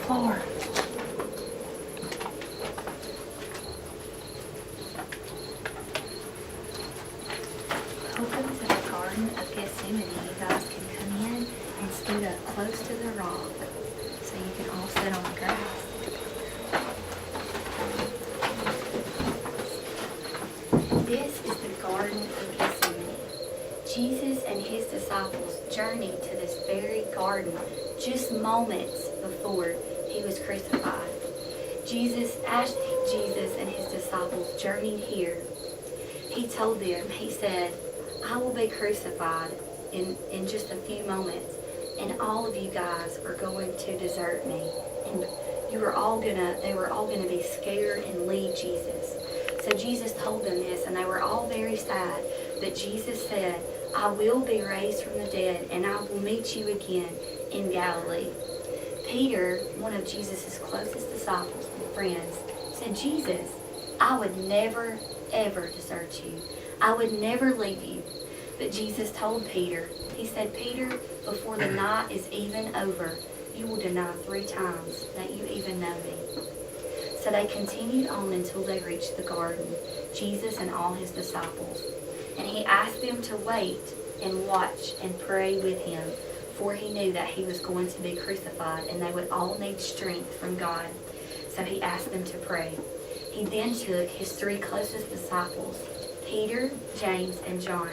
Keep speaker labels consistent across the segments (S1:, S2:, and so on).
S1: floor. Welcome to the Garden of Gethsemane. You guys can come in and scoot up close to the rock so you can all sit on the grass. This is the Garden of Gethsemane. Jesus and his disciples journeyed to this very garden just moments before he was crucified. As Jesus and his disciples journeyed here, he told them, he said, I will be crucified in just a few moments, and all of you guys are going to desert me. And they were all gonna be scared and leave Jesus. So Jesus told them this, and they were all very sad. But Jesus said, I will be raised from the dead, and I will meet you again in Galilee. Peter, one of Jesus' closest disciples and friends, said, Jesus, I would never, ever desert you. I would never leave you. But Jesus told Peter, he said, Peter, before the night is even over, you will deny 3 times that you even know me. So they continued on until they reached the garden, Jesus and all his disciples. And he asked them to wait and watch and pray with him, for he knew that he was going to be crucified and they would all need strength from God. So he asked them to pray. He then took his 3 closest disciples, Peter, James, and John,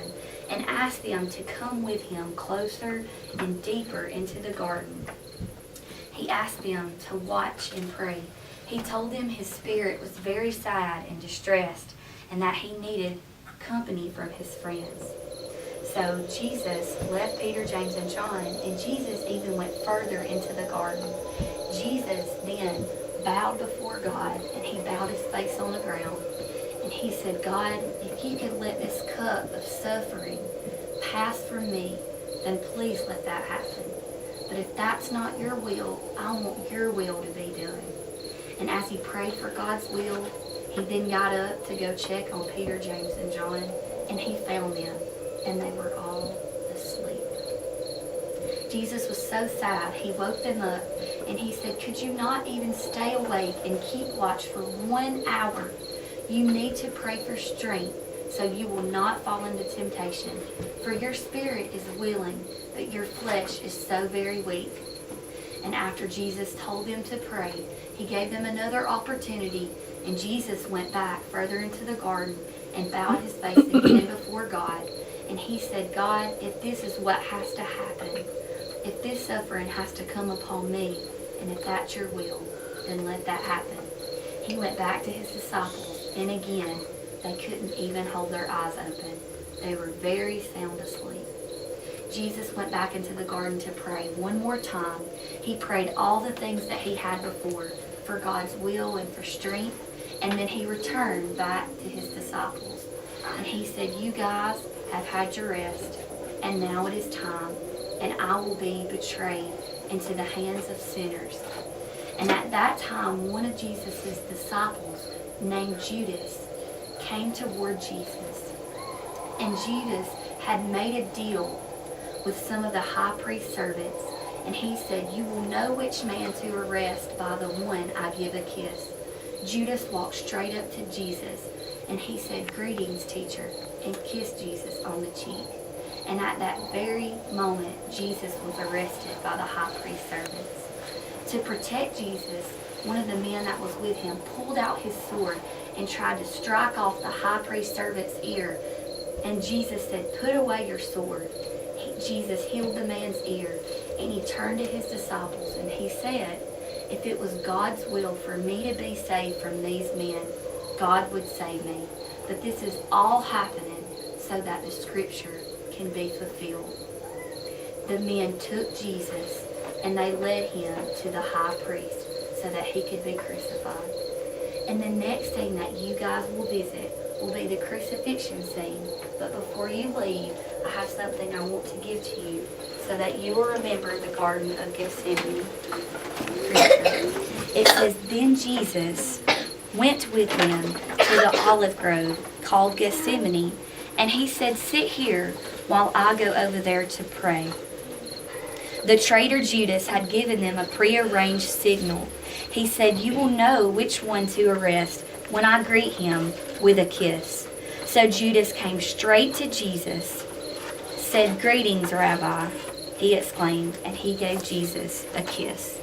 S1: and asked them to come with him closer and deeper into the garden. He asked them to watch and pray. He told them his spirit was very sad and distressed and that he needed company from his friends. So Jesus left Peter, James, and John, and Jesus even went further into the garden. Jesus then bowed before God, and he bowed his face on the ground, and he said, God, if you could let this cup of suffering pass from me, then please let that happen. But if that's not your will, I want your will to be done. And as he prayed for God's will, he then got up to go check on Peter, James, and John, and he found them, and they were all asleep. Jesus was so sad, he woke them up, and he said, could you not even stay awake and keep watch for 1 hour? You need to pray for strength so you will not fall into temptation. For your spirit is willing, but your flesh is so very weak. And after Jesus told them to pray, he gave them another opportunity, and Jesus went back further into the garden and bowed his face again before God. And he said, God, if this is what has to happen, if this suffering has to come upon me, and if that's your will, then let that happen. He went back to his disciples, and again, they couldn't even hold their eyes open. They were very sound asleep. Jesus went back into the garden to pray one more time. He prayed all the things that he had before for God's will and for strength, and then he returned back to his disciples. And he said, you guys have had your rest, and now it is time, and I will be betrayed into the hands of sinners. And at that time, one of Jesus' disciples, named Judas, came toward Jesus. And Judas had made a deal with some of the high priest's servants, and he said, you will know which man to arrest by the one I give a kiss. Judas walked straight up to Jesus, and he said, greetings, teacher, and kissed Jesus on the cheek. And at that very moment, Jesus was arrested by the high priest's servants. To protect Jesus, one of the men that was with him pulled out his sword and tried to strike off the high priest's servant's ear. And Jesus said, put away your sword. Jesus healed the man's ear, and he turned to his disciples, and he said, if it was God's will for me to be saved from these men, God would save me. But this is all happening so that the scripture can be fulfilled. The men took Jesus, and they led him to the high priest so that he could be crucified. And the next thing that you guys will visit will be the crucifixion scene. But before you leave, I have something I want to give to you so that you will remember the Garden of Gethsemane. It says, then Jesus went with them to the olive grove called Gethsemane, and he said, sit here while I go over there to pray. The traitor Judas had given them a prearranged signal. He said, "You will know which one to arrest when I greet him with a kiss." So Judas came straight to Jesus, said, "Greetings, Rabbi," he exclaimed, and he gave Jesus a kiss.